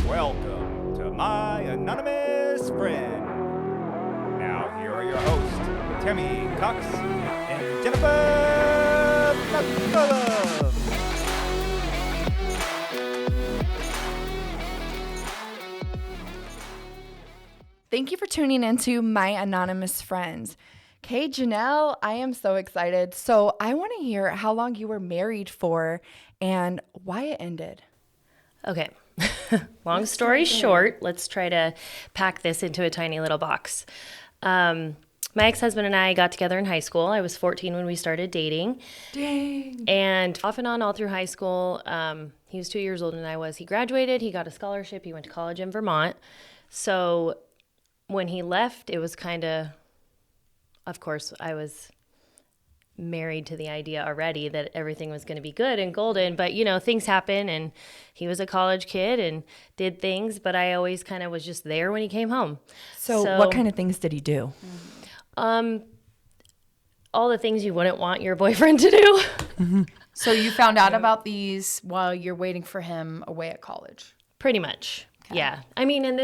Welcome to my anonymous friend. Now here are your hosts, Tammy Cox and Jennifer McCullough. Thank you for tuning into My Anonymous Friends. Okay, Janelle, I am so excited. So I want to hear how long you were married for and why it ended. Okay. Long story short, let's try to pack this into a tiny little box. My ex-husband and I got together in high school. I was 14 when we started dating. Dang. And off and on all through high school, he was 2 years older than I was. He graduated. He got a scholarship. He went to college in Vermont. So when he left, it was kind of course, I was married to the idea already that everything was going to be good and golden, but things happen, and he was a college kid and did things, but I always kind of was just there when he came home. So what kind of things did he do? All the things you wouldn't want your boyfriend to do. Mm-hmm. So you found out about these while you're waiting for him away at college? Pretty much. Okay. Yeah. I mean, and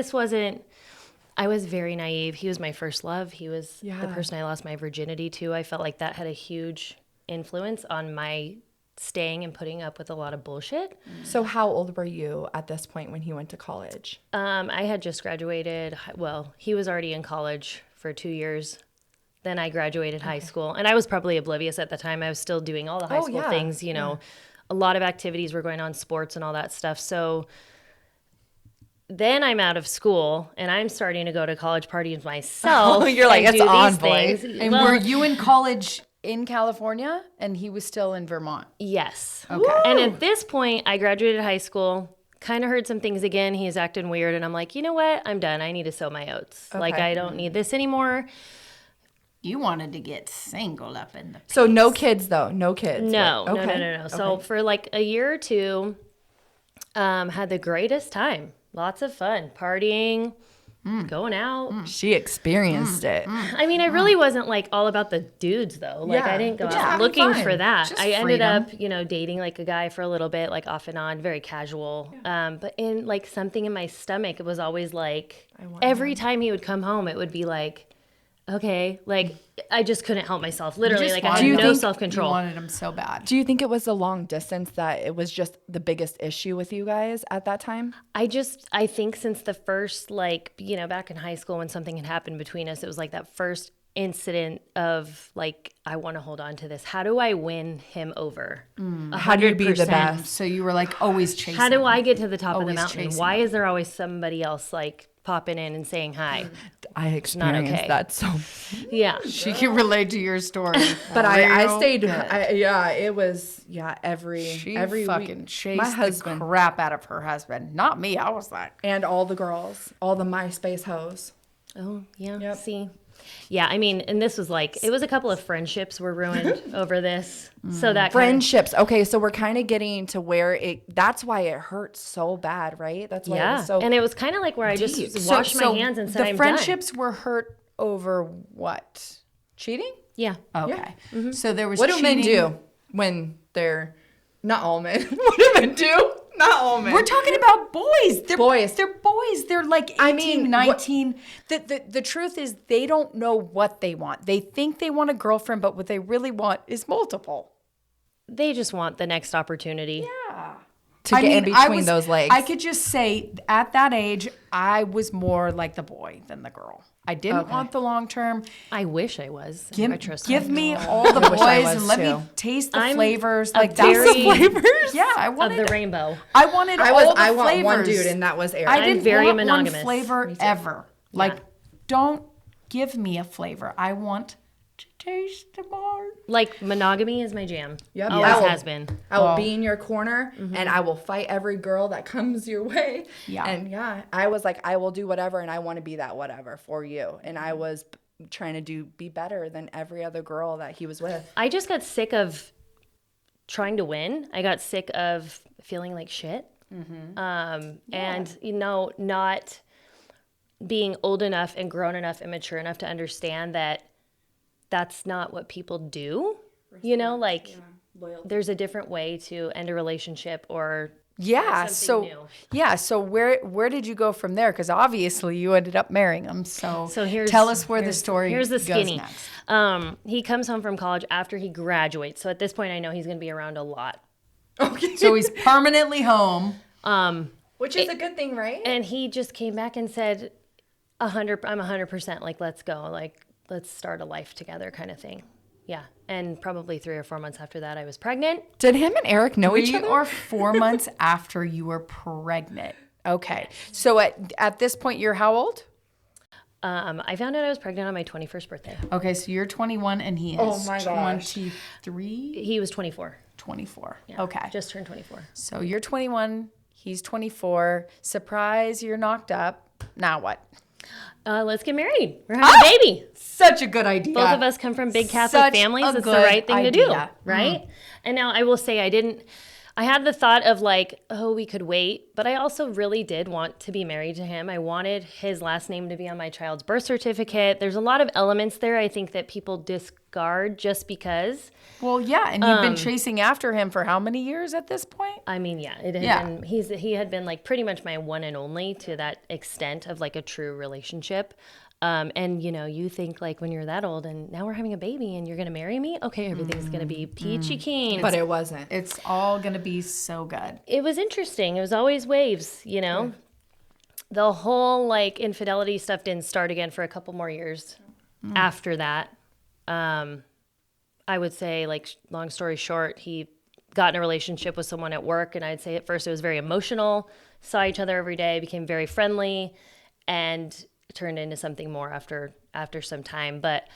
I was very naive. He was my first love. He was the person I lost my virginity to. I felt like that had a huge influence on my staying and putting up with a lot of bullshit. So how old were you at this point when he went to college? I had just graduated. Well, he was already in college for 2 years. Then I graduated high school. And I was probably oblivious at the time. I was still doing all the high school things. A lot of activities were going on, sports and all that stuff. So then I'm out of school and I'm starting to go to college parties myself. You're like, it's on, boy. And were you in college in California and he was still in Vermont? Yes. Okay. Woo! And at this point, I graduated high school, kind of heard some things again. He's acting weird. And I'm like, you know what? I'm done. I need to sow my oats. Okay. Like, I don't need this anymore. You wanted to get single up in the piece. So no kids, though? No kids? No, right? Okay. No. So for like a year or two, had the greatest time. Lots of fun, partying, going out. She experienced it. I mean, I really wasn't like all about the dudes though. Like I didn't go out looking for that. Just I ended freedom. up, dating like a guy for a little bit, like off and on, very casual. But in like something in my stomach, it was always like every time he would come home, it would be like, okay, like I just couldn't help myself. Literally, like I had no self-control. You wanted him so bad. Do you think it was the long distance that it was just the biggest issue with you guys at that time? I think since the first, back in high school when something had happened between us, it was like that first incident of like, I want to hold on to this. How do I win him over? 100%. How do you be the best? So you were like always chasing. How do I get to the top of the Always mountain? chasing. Why is there always somebody else like popping in and saying hi? I experienced that so. Yeah. She can relate to your story. But I stayed. Good. It was every fucking week. chased My husband the crap out of her husband. Not me. I was like, and all the girls, all the MySpace hoes. Oh yeah. Yep. See. Yeah, I mean, and this was like, it was a couple of friendships were ruined over this. So that Friendships. Okay, so we're kind of getting to where that's why it hurts so bad, right? That's why it was so and it was kind of like where I just washed my hands and said, the I'm friendships were hurt over what? Cheating? done. Yeah. Okay. So there was What do cheating. men do when they're not all men? What do men do? Not all men. We're talking about boys. They're Boys. They're boys. They're like 18, 19. The truth is they don't know what they want. They think they want a girlfriend, but what they really want is multiple. They just want the next opportunity. Yeah. to get in between those legs. I could just say at that age, I was more like the boy than the girl. I didn't want the long term. I wish I was. Give me all the boys and let me taste the flavors. Like that's the flavors. Yeah, I wanted of the rainbow. I wanted all the I flavors. want one dude, and that was Eric. I didn't very want monogamous. one flavor ever. Like, don't give me a flavor. I want to taste them all. Like monogamy is my jam. Yep. Always has been. I will be in your corner, and I will fight every girl that comes your way. Yeah. And I was like, I will do whatever, and I want to be that whatever for you. And I was trying to be better than every other girl that he was with. I just got sick of trying to win. I got sick of feeling like shit. And, not being old enough and grown enough and mature enough to understand that that's not what people do. There's a different way to end a relationship or Yeah. something So new. yeah. So where did you go from there? Because obviously you ended up marrying him. So tell us where the story Here's the goes skinny. next. He comes home from college after he graduates. So at this point, I know he's going to be around a lot. Okay. So he's permanently home. Which is a good thing, right? And he just came back and said, I'm 100%, like, let's go. Like, let's start a life together kind of thing. Yeah. And probably 3 or 4 months after that, I was pregnant. Did him and Eric know each 3 other? or 4 months after you were pregnant. Okay. So at this point, you're how old? I found out I was pregnant on my 21st birthday. Okay, so you're 21 and he is Oh my gosh. 23? He was 24. 24. Yeah, Okay. Just turned 24. So you're 21, he's 24. Surprise, you're knocked up. Now what? Let's get married. We're having a baby. Such a good idea. Both of us come from big Catholic Such families. a It's the good right thing to do, idea. right? And now I will say I had the thought of like, oh, we could wait, but I also really did want to be married to him. I wanted his last name to be on my child's birth certificate. There's a lot of elements there I think that people discard just because. Well, yeah, and you've been chasing after him for how many years at this point? I mean, yeah, been, he had been like pretty much my one and only to that extent of like a true relationship. And you know, you think like when you're that old and now we're having a baby and you're going to marry me. Okay. Everything's going to be peachy keen. But it wasn't. It's all going to be so good. It was interesting. It was always waves, you know, the whole like infidelity stuff didn't start again for a couple more years after that. I would say like long story short, he got in a relationship with someone at work. And I'd say at first it was very emotional, saw each other every day, became very friendly, and turned into something more after some time. But,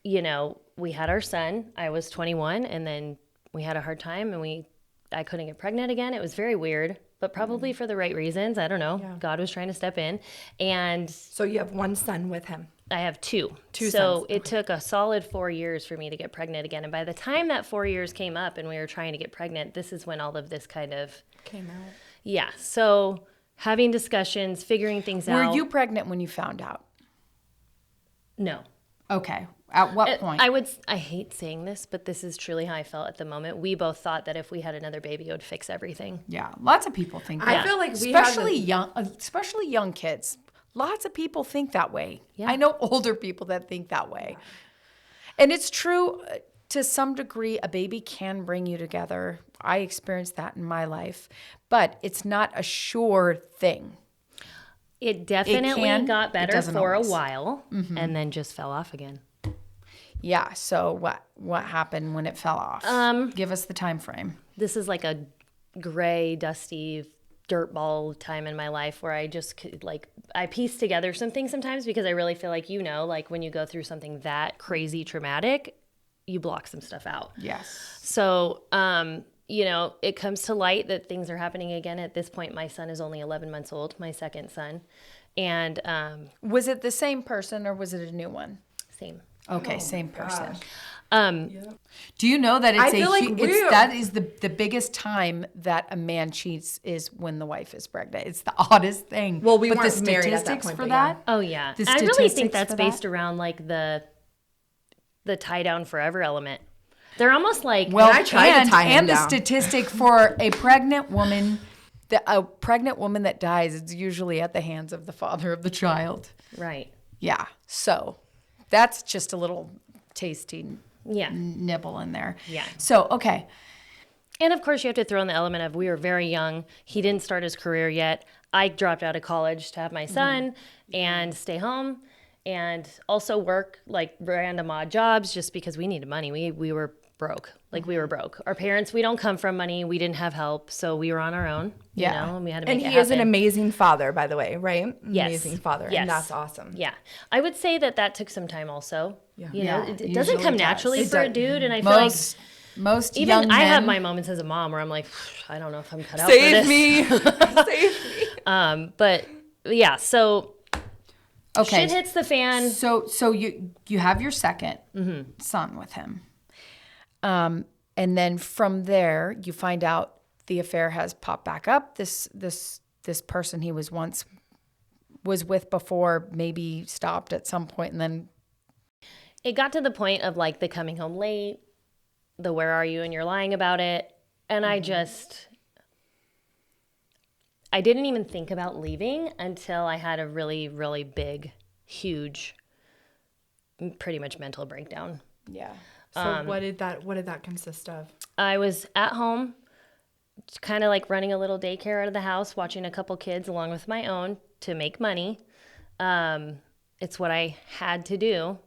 you know, we had our son. I was 21, and then we had a hard time, and I couldn't get pregnant again. It was very weird, but probably for the right reasons. I don't know. Yeah. God was trying to step in. And So you have one son with him. I have two. So sons. it took a solid 4 years for me to get pregnant again. And by the time that 4 years came up and we were trying to get pregnant, this is when all of this kind of Came out. Yeah. So having discussions, figuring things out. Were you pregnant when you found out? No. Okay. At what point? I hate saying this, but this is truly how I felt at the moment. We both thought that if we had another baby, it would fix everything. Yeah, lots of people think I that. feel like especially young kids. Lots of people think that way. Yeah. I know older people that think that way. And it's true to some degree, a baby can bring you together. I experienced that in my life, but it's not a sure thing. It definitely got better doesn't for always. a while and then just fell off again. Yeah, so what happened when it fell off? Give us the time frame. This is like a gray, dusty dirtball time in my life where I just could, like, I piece together some things sometimes because I really feel like, you know, like when you go through something that crazy traumatic, you block some stuff out. Yes. So, you know, it comes to light that things are happening again. At this point, my son is only 11 months old, my second son. And Was it the same person or was it a new one? same. Okay, same person. Um, Do you know that I feel like that is the biggest time that a man cheats is when the wife is pregnant. It's the oddest thing. Well, we but weren't the married at that statistics point, for but yeah. that. Oh yeah, The I really statistics think that's for based that? around like the tie down forever element. They're almost like Well, I tried to tie him and the down. statistic for a pregnant woman, a pregnant woman that dies, it's usually at the hands of the father of the child. right. Yeah, so that's just a little tasty Yeah, nibble in there. Yeah. So okay, and of course you have to throw in the element of we were very young. He didn't start his career yet. I dropped out of college to have my son and stay home, and also work like random odd jobs just because we needed money. We were broke. Like we were broke. Our parents, we don't come from money. We didn't have help. So we were on our own, Yeah. you know, and we had to And make it he is an happen. amazing father, by the way, right? Yes. Amazing father. Yes. And that's awesome. Yeah. I would say that took some time also. Yeah. You know, Yeah, it it doesn't usually come does. naturally It for a does. dude. And I feel like most even young men, I have my moments as a mom where I'm like, I don't know if I'm cut out for Save this. me. Save me. But yeah, so okay. shit hits the fan. So you have your second son with him, and then from there you find out the affair has popped back up. This person he was with before maybe stopped at some point, and then It got to the point of like the coming home late, the where are you and you're lying about it. And I just, I didn't even think about leaving until I had a really, really big, huge, pretty much mental breakdown. Yeah. So what did that consist of? I was at home, kind of like running a little daycare out of the house, watching a couple kids along with my own to make money. It's what I had to do.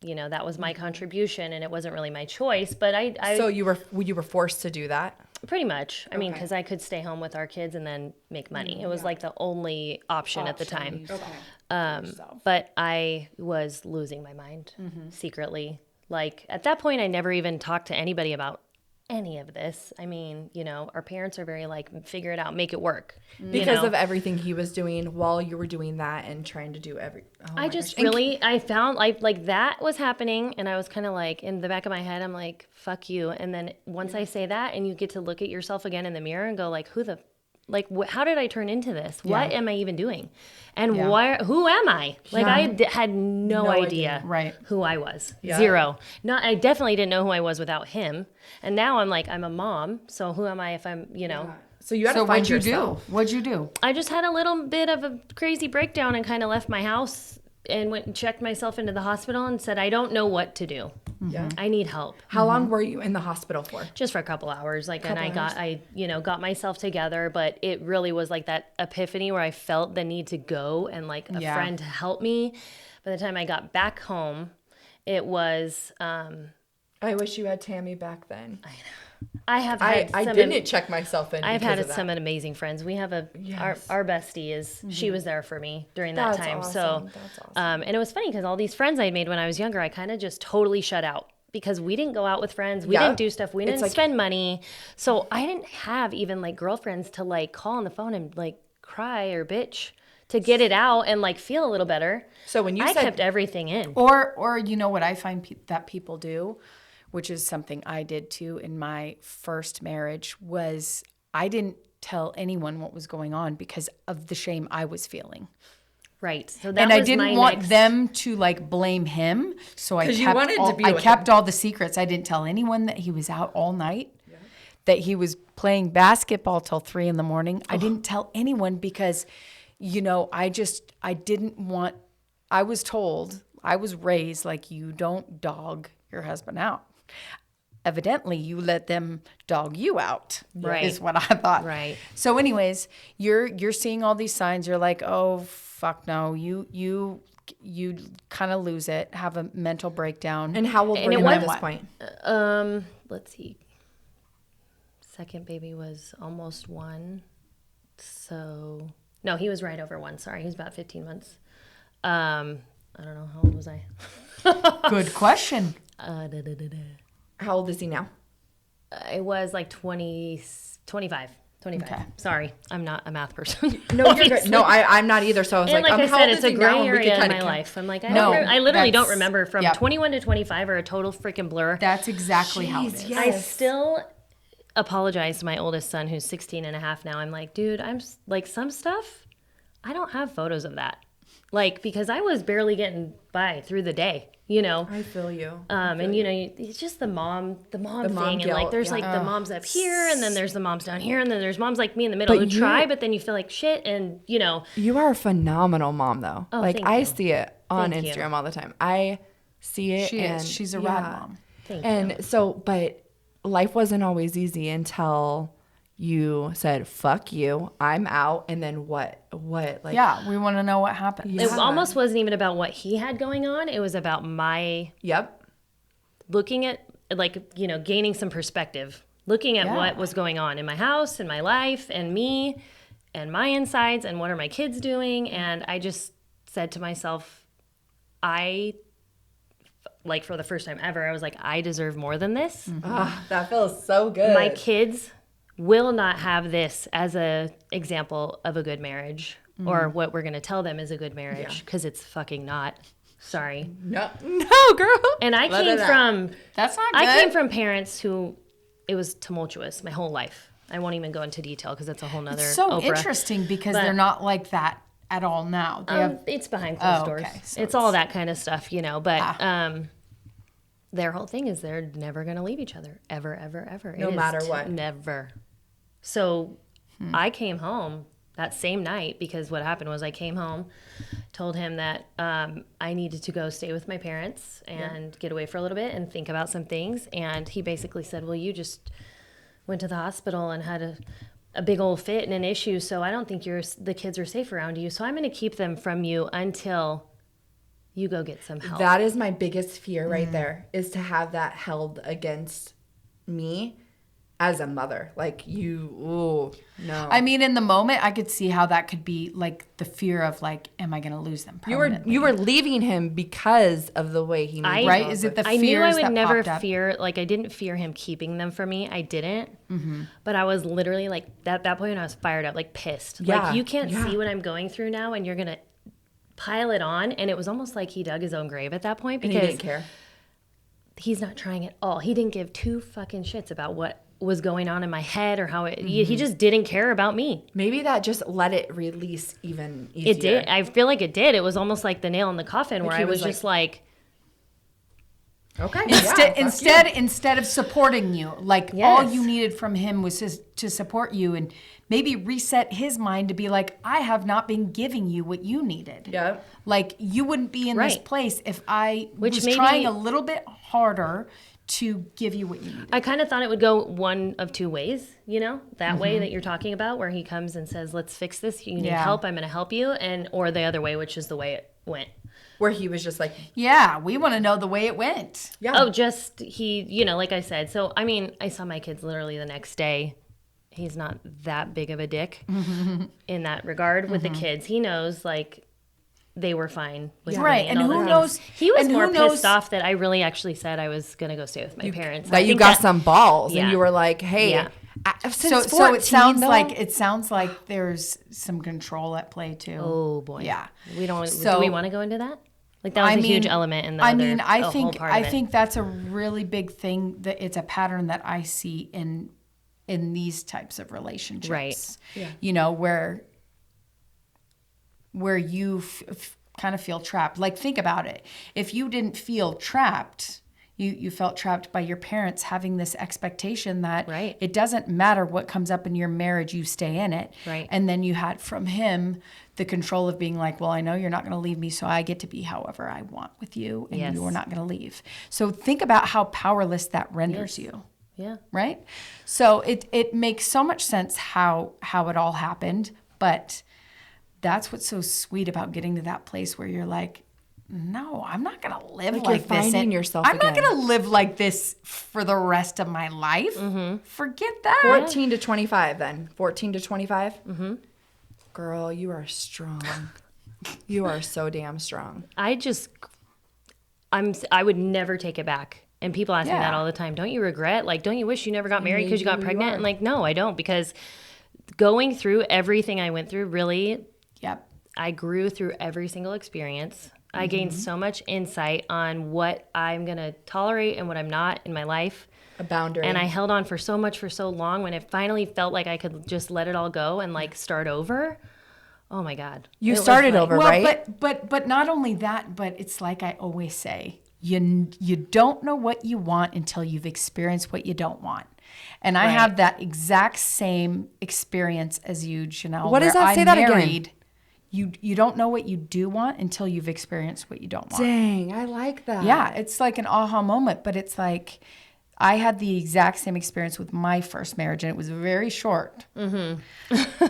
You know, that was my contribution, and it wasn't really my choice. But I So you were forced to do that? pretty much. I mean, because I could stay home with our kids and then make money. It was like the only option at the time. But I was losing my mind secretly. Like at that point, I never even talked to anybody about any of this. I mean, you know, our parents are very like, figure it out, make it work. Because of everything he was doing while you were doing that and trying to do I found like that was happening, and I was kind of like, in the back of my head, I'm like, fuck you. And then once I say that, and you get to look at yourself again in the mirror and go like, how did I turn into this? What am I even doing? And who am I? Like I had no idea who I was. Zero. I definitely didn't know who I was without him. And now I'm like, I'm a mom. So who am I if I'm, you know? So you had to find yourself. What'd you do? I just had a little bit of a crazy breakdown and kind of left my house and went and checked myself into the hospital and said, I don't know what to do. Yeah. I need help. How long were you in the hospital for? Just for a couple hours. I got myself together, but it really was like that epiphany where I felt the need to go and like a friend to help me. By the time I got back home, it was, I wish you had Tammy back then. I know. I didn't check myself in. I've had some amazing friends. We have our bestie is she was there for me during that time. Awesome. So, that's awesome. And it was funny because all these friends I made when I was younger, I kind of just totally shut out because we didn't go out with friends. We didn't do stuff. We didn't spend money. So I didn't have even like girlfriends to like call on the phone and like cry or bitch to get it out and like feel a little better. So when I kept everything in. Or you know what I find that people do, which is something I did too in my first marriage, was I didn't tell anyone what was going on because of the shame I was feeling. Right. So I didn't want them to like blame him. So I kept all the secrets. I didn't tell anyone that he was out all night, that he was playing basketball till 3 a.m. I didn't tell anyone because, you know, I didn't want, I was told, I was raised like you don't dog your husband out. Evidently, you let them dog you out, is what I thought. Right. So anyways, you're seeing all these signs. You're like, oh, fuck no. You kind of lose it, have a mental breakdown. And how old were you at this point? Let's see. Second baby was almost 1. So, no, he was right over 1. Sorry, he was about 15 months. I don't know. How old was I? Good question. How old is he now? It was like 25. Okay. Sorry, I'm not a math person. No, you're good. No, I'm not either. So I was and like I how said, old it's is a he gray now? area in my life. I'm like, I literally don't remember from 21 to 25 are a total freaking blur. That's exactly how it is. Yes. I still apologize to my oldest son who's 16 and a half now. I'm like, dude, I'm like some stuff, I don't have photos of that. Like, because I was barely getting by through the day, you know. I feel you. And you know, it's just the mom thing, and like there's like the moms up here, and then there's the moms down here, and then there's moms like me in the middle who try, but then you feel like shit, and you know. You are a phenomenal mom, though. Oh, like I see it on Instagram all the time. I see it, She's a rad mom. Thank you. So, but life wasn't always easy until you said, fuck you, I'm out. And then what? Like, yeah, we want to know what happened. Yeah. It almost wasn't even about what he had going on. It was about my looking at, like, you know, gaining some perspective, looking at what was going on in my house, in my life, and me, and my insides, and what are my kids doing. And I just said to myself, like, for the first time ever, I was like, I deserve more than this. Mm-hmm. That feels so good. My kids will not have this as a example of a good marriage or what we're going to tell them is a good marriage, because it's fucking not. Sorry. No, girl. And I came from that's not good. I came from parents who it was tumultuous my whole life. I won't even go into detail because that's a whole nother It's so Oprah. Interesting because they're not like that at all now. It's behind closed doors. Okay. So it's all that kind of stuff, you know, but their whole thing is they're never going to leave each other ever, ever, ever. No matter what. Never. So I came home that same night, because what happened was I came home, told him that I needed to go stay with my parents and get away for a little bit and think about some things. And he basically said, well, you just went to the hospital and had a big old fit and an issue, so I don't think the kids are safe around you. So I'm going to keep them from you until you go get some help. That is my biggest fear right there, is to have that held against me as a mother. Like, no. I mean, in the moment, I could see how that could be like the fear of like, am I going to lose them permanently? You were leaving him because of the way he made right? Is it the I fears knew I would that never popped up? fear, like I didn't fear him keeping them from me. I didn't. But I was literally like, at that point when I was fired up, like pissed. Yeah. Like, you can't see what I'm going through now, and you're going to pile it on. And it was almost like he dug his own grave at that point, And because he didn't care. he's not trying at all. He didn't give two fucking shits about what was going on in my head or how he just didn't care about me. Maybe that just let it release even easier. It did. I feel like it did. It was almost like the nail in the coffin, where he I was was just like, okay. Instead of supporting you, like all you needed from him was just to support you and maybe reset his mind to be like, I have not been giving you what you needed. Yeah. Like, you wouldn't be in this Right. place if I was maybe- trying a little bit harder to give you what you needed. I kind of thought it would go one of two ways, that way that you're talking about, where he comes and says, let's fix this. You need help. I'm going to help you. Or the other way, which is the way it went. Where he was just like, Yeah, we want to know the way it went. yeah. Oh, just like I said. So, I mean, I saw my kids literally the next day. He's not that big of a dick in that regard with the kids. He knows, like, they were fine with me. Right, and all who the things. knows- He was and who more knows- pissed off that I really actually said I was going to go stay with my parents. I That you think got some balls yeah. and you were like, hey, Yeah. since So 14, it sounds though, like there's some control at play too. Oh, boy. Yeah. We don't. So- do we want to go into that? Like, that was a huge element in the I mean, I whole think part of it. think that's a really big thing. That it's a pattern that I see in these types of relationships. Right. Yeah. You know, where you kind of feel trapped. Like, think about it. If you didn't feel trapped, you felt trapped by your parents having this expectation that Right. it doesn't matter what comes up in your marriage, you stay in it. Right. And then you had from him the control of being like, well, I know you're not going to leave me, so I get to be however I want with you, and Yes. you're not going to leave. So think about how powerless that renders you. Yeah. Right? So it makes so much sense how it all happened, but that's what's so sweet about getting to that place where you're like, no, I'm not going to live Like, like you're this. finding yourself I'm not again. going to live like this for the rest of my life. Forget that. 14 to 25 then. 14 to 25? Mm-hmm. Girl, you are strong. You are so damn strong. I would never take it back. And people ask me that Yeah. all the time. Don't you regret? Like, don't you wish you never got married because you got Maybe you pregnant? are. And like, no, I don't, because going through everything I went through, really, Yep. I grew through every single experience. I gained so much insight on what I'm going to tolerate and what I'm not in my life. A boundary. And I held on for so much for so long, when it finally felt like I could just let it all go and like start over. Oh my God. You It was started like- over, Well, right? but not only that, but it's like I always say, you don't know what you want until you've experienced what you don't want. And I Right. have that exact same experience as you, Janelle. What does where that say I that again? married, You don't know what you do want until you've experienced what you don't want. Dang, I like that. Yeah, it's like an aha moment, but it's like I had the exact same experience with my first marriage, and it was very short. Mm-hmm.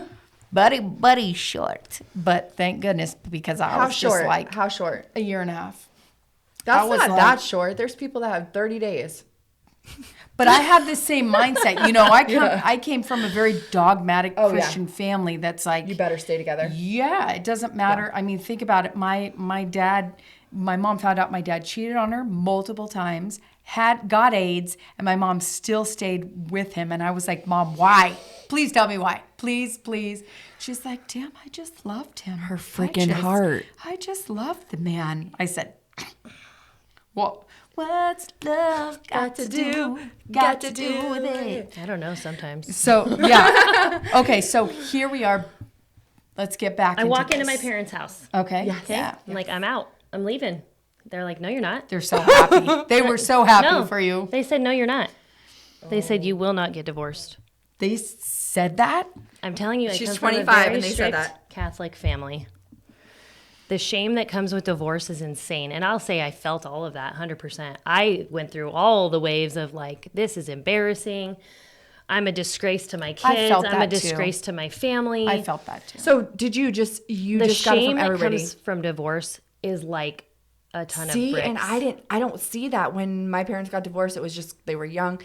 buddy short. But thank goodness, because I How was short? just like How short? a year and a half. That's I was not like- that short. There's people that have 30 days. But I had the same mindset. You know, I came from a very dogmatic Oh, yeah. Christian family that's like, You better stay together. yeah, it doesn't matter. I mean, think about it. My mom found out my dad cheated on her multiple times, got AIDS, and my mom still stayed with him. And I was like, Mom, why? Please tell me why. Please, please. She's like, damn, I just loved him. Her freaking heart. I just loved the man. I said, well, what's love got to do with it? I don't know sometimes. So, yeah. Okay, so here we are. Let's get back I into walk into this. my parents' house. Okay. Okay? Yeah. I'm like, I'm out. I'm leaving. They're like, no, you're not. They're so happy. They were so happy No. for you. They said, no, you're not. They said, you will not get divorced. They said that? I'm telling you, I She's come from a 25 very and they said strict that. Catholic family. The shame that comes with divorce is insane. And I'll say I felt all of that 100%. I went through all the waves of like, this is embarrassing. I'm a disgrace to my kids. felt I'm a that too. disgrace to my family. I felt that too. So did you just the got it shame from that everybody? comes from divorce is like a ton of See, bricks. and I don't see that. When my parents got divorced, it was just they were young.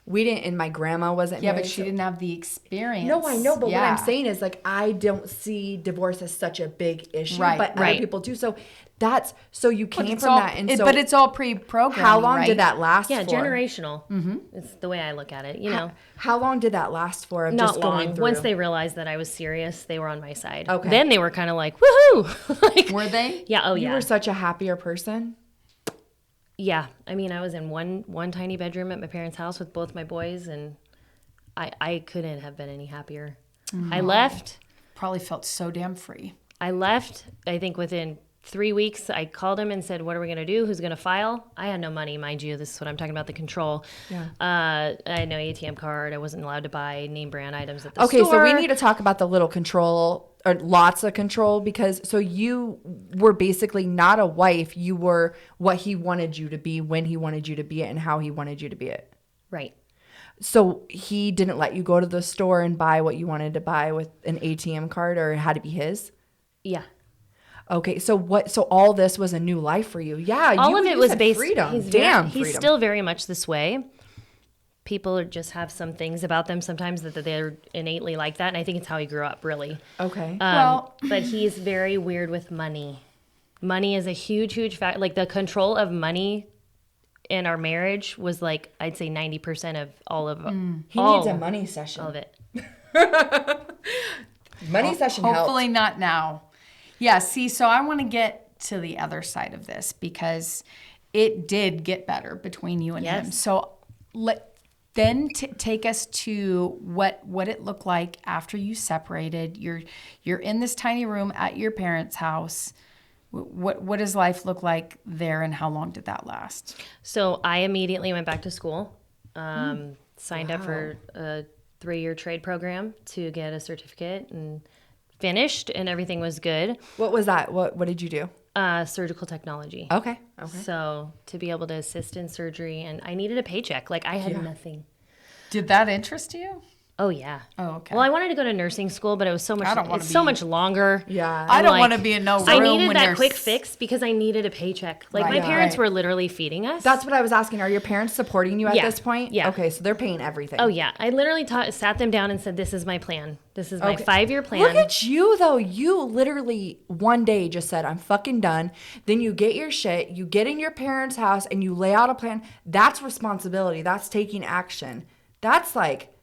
We didn't, and my grandma wasn't Yeah, married. but she didn't have the experience. No, I know, but what I'm Yeah. saying is like I don't see divorce as such a big issue, Right, but right. other people do. So that's so you came It's from all, that, and so but it's all pre-programmed. how long right? did that last? yeah, for? generational. It's the way I look at it, you know. How long did that last for? Of Not just going long. through? Once they realized that I was serious, they were on my side. Okay. Then they were kind of like, woohoo! Like, Were they? yeah, oh you yeah. were such a happier person. Yeah, I mean, I was in one tiny bedroom at my parents' house with both my boys, and I couldn't have been any happier. I left. Probably felt so damn free. I left. I think within 3 weeks, I called him and said, "What are we gonna do? Who's gonna file?" I had no money, mind you. This is what I'm talking about—the control. Yeah. I had no ATM card. I wasn't allowed to buy name brand items at the Okay, store. so we need to talk about the little control or lots of control because so you were basically not a wife. You were what he wanted you to be, when he wanted you to be it, and how he wanted you to be it. Right. So he didn't let you go to the store and buy what you wanted to buy with an ATM card, or it had to be his. Yeah. Okay, so what? So all this was a new life for you. Yeah, All of it was had based. freedom. He's Damn, he's freedom. still very much this way. People just have some things about them sometimes that they're innately like that, and I think it's how he grew up, really. Okay. But he's very weird with money. Money is a huge, huge fact. Like the control of money in our marriage was like I'd say 90% of all of He needs a money session. all of it. Money session Hopefully helped. not now. Yeah, see, so I want to get to the other side of this because it did get better between you and him. Yes. So take us to what it looked like after you separated. You're in this tiny room at your parents' house. What does life look like there, and how long did that last? So I immediately went back to school, signed up for a 3-year trade program to get a certificate and finished, and everything was good. What was that? What did you do? Surgical technology. Okay. So to be able to assist in surgery, and I needed a paycheck. Like I had nothing. Did that interest you? Oh yeah. Oh, okay. Well, I wanted to go to nursing school, but it was so much. I don't wanna It's so be- much longer. Yeah. I don't like, want to be in no room I needed when that there's- quick fix because I needed a paycheck. Like my Right, parents right. were literally feeding us. That's what I was asking. Are your parents supporting you at Yeah. this point? Yeah. Okay, so they're paying everything. Oh yeah, I literally sat them down and said, "This is my plan. This is my Okay. 5-year plan." Look at you though. You literally one day just said, "I'm fucking done." Then you get your shit, you get in your parents' house, and you lay out a plan. That's responsibility. That's taking action. That's like.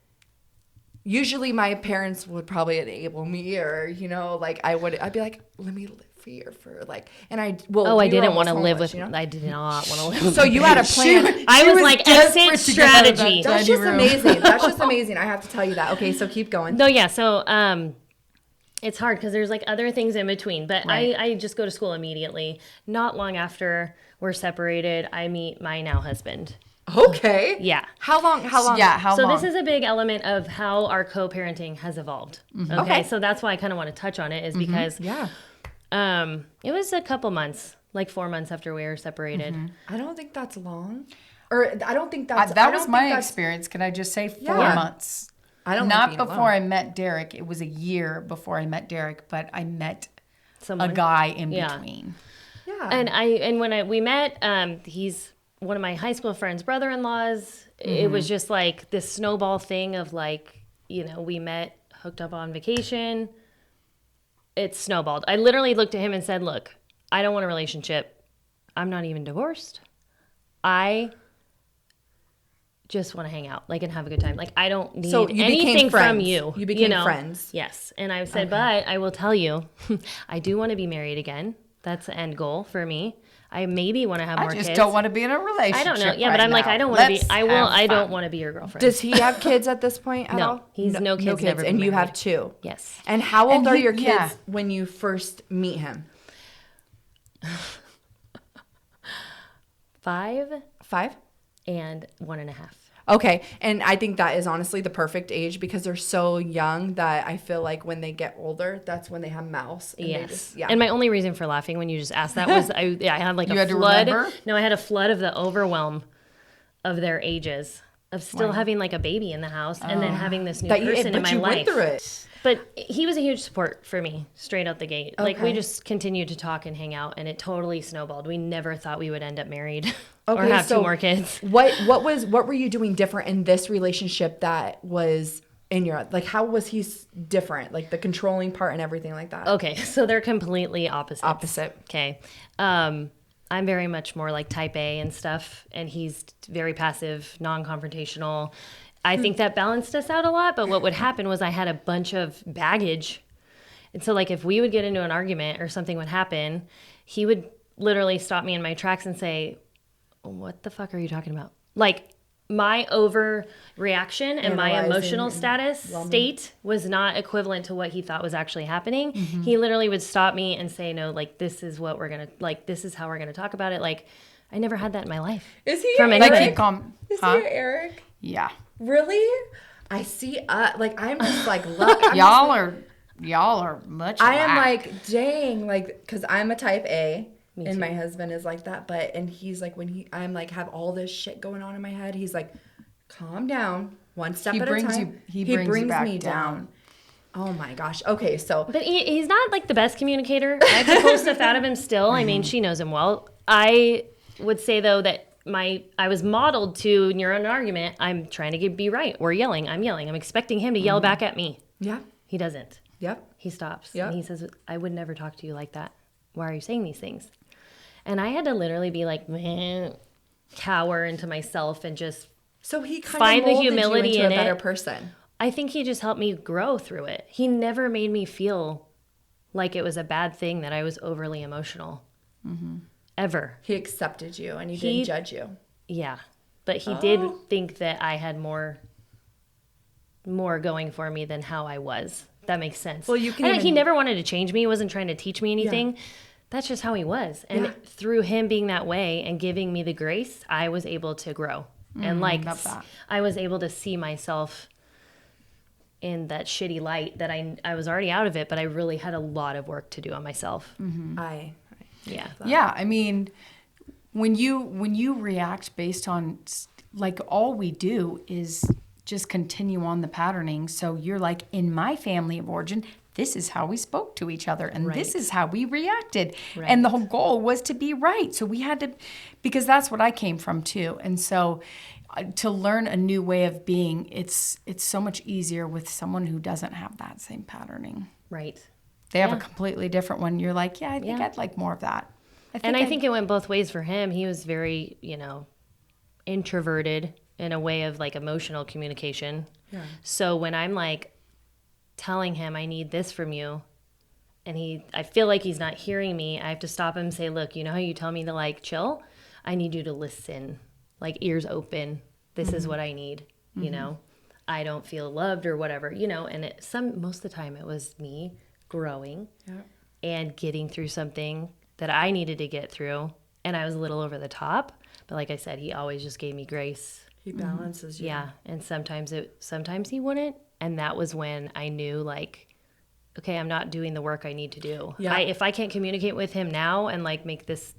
Usually my parents would probably enable me, or like I'd be like, let me live here for like, and I well. Oh, we I were didn't want almost to live homeless, with. I did not want to live with. So you had a plan. I was like desperate exit to get out of that strategy. That's tiny just room. amazing. That's just amazing. I have to tell you that. Okay, so keep going. No, yeah. So it's hard because there's like other things in between. But Right. I just go to school immediately. Not long after we're separated, I meet my now husband. Okay. Yeah. How long? Yeah, how So long? this is a big element of how our co-parenting has evolved. Okay? Okay. So that's why I kind of want to touch on it is because Yeah. it was a couple months, like 4 months after we were separated. I don't think that's long. Or I don't think that's. I that don't was my think that's- experience. Can I just say 4 Yeah. months? I don't Not like being before alone. I met Derek. It was a year before I met Derek, but I met Someone. a guy in Yeah. between. Yeah. And when we met, he's one of my high school friends' brother-in-laws. It was just like this snowball thing of like, we met, hooked up on vacation. It snowballed. I literally looked at him and said, "Look, I don't want a relationship. I'm not even divorced. I just want to hang out, like, and have a good time. Like, I don't need So you became anything from friends. you. You became friends. Yes. And I said, but I will tell you, I do want to be married again. That's the end goal for me. I maybe want to have more I just kids. don't want to be in a relationship. I don't know. Yeah, right but I'm like, now. I don't want to be. Let's I will. have I don't fun. want to be your girlfriend. Does he have kids at this point at No, all? he's no kids, never been and you have married. 2. Yes. And how old And are he- your kids yeah. when you first meet him? 5 5? and 1.5. Okay. And I think that is honestly the perfect age because they're so young that I feel like when they get older, that's when they have mouths. And Yes. They just, yeah. And my only reason for laughing when you just asked that was I had like You a had to flood. remember? No, I had a flood of the overwhelm of their ages, of still having like a baby in the house and then having this new person in my life. Went through it. But he was a huge support for me straight out the gate. Like we Okay. just continued to talk and hang out and it totally snowballed. We never thought we would end up married or Okay, have so two more kids. What were you doing different in this relationship that was in your, like, how was he different? Like the controlling part and everything like that? Okay, so they're completely opposite. Opposite. Okay. I'm very much more like type A and stuff, and he's very passive, non-confrontational. I think that balanced us out a lot, but what would happen was I had a bunch of baggage. And so like if we would get into an argument or something would happen, he would literally stop me in my tracks and say, "What the fuck are you talking about?" Like my overreaction and my Analyzing emotional and state was not equivalent to what he thought was actually happening. He literally would stop me and say, "No, like this is what we're going to, like this is how we're going to talk about it." Like I never had that in my life. Is he From your anybody. Like, Eric? you calm. Is Huh? he your Eric? Yeah. Really? I see. Like I'm just like Y'all are much I am alike. like, dang, like, because I'm a type A, Me and too. my husband is like that. And he's like, I'm like, have all this shit going on in my head. He's like, calm down, one step at a time. He brings you back me down. Oh my gosh. Okay, so But he's not like the best communicator. I have to pull stuff out of him still. I mean, she knows him well. I would say though that I was modeled to, when you're in an argument, I'm trying to be right. We're yelling. I'm yelling. I'm expecting him to yell back at me. yeah, He doesn't. yep. He stops. Yep. And he says, "I would never talk to you like that. Why are you saying these things?" And I had to literally be like, man, cower into myself and just, So he kind Find of the molded humility you into in a better it. person. I think he just helped me grow through it. He never made me feel like it was a bad thing that I was overly emotional. Ever. He accepted you, and he He- didn't judge you. Yeah. But he did think that I had more going for me than how I was. That makes sense. Well, you can He even- never wanted to change me. He wasn't trying to teach me anything. That's just how he was. And Yeah. through him being that way and giving me the grace, I was able to grow. And like love that. I was able to see myself in that shitty light that I was already out of it, but I really had a lot of work to do on myself. Yeah. Yeah, I mean, when you react based on, like, all we do is just continue on the patterning. So you're like, in my family of origin, this is how we spoke to each other, and this Right. is how we reacted. And the whole goal was to be right. So we had to, because that's what I came from too. And so to learn a new way of being, it's so much easier with someone who doesn't have that same patterning. Right. They have a Yeah. completely different one. You're like, yeah, I think Yeah. I'd like more of that. I think it went both ways for him. He was very, introverted in a way of like emotional communication. Yeah. So when I'm like telling him I need this from you and I feel like he's not hearing me, I have to stop him and say, "Look, you know how you tell me to like chill? I need you to listen, like ears open. This is what I need, I don't feel loved or whatever, and most of the time it was me growing and getting through something that I needed to get through. And I was a little over the top, but like I said, he always just gave me grace. He balances you. Yeah. And sometimes he wouldn't. And that was when I knew like, okay, I'm not doing the work I need to do. Yeah. If I can't communicate with him now and like make this,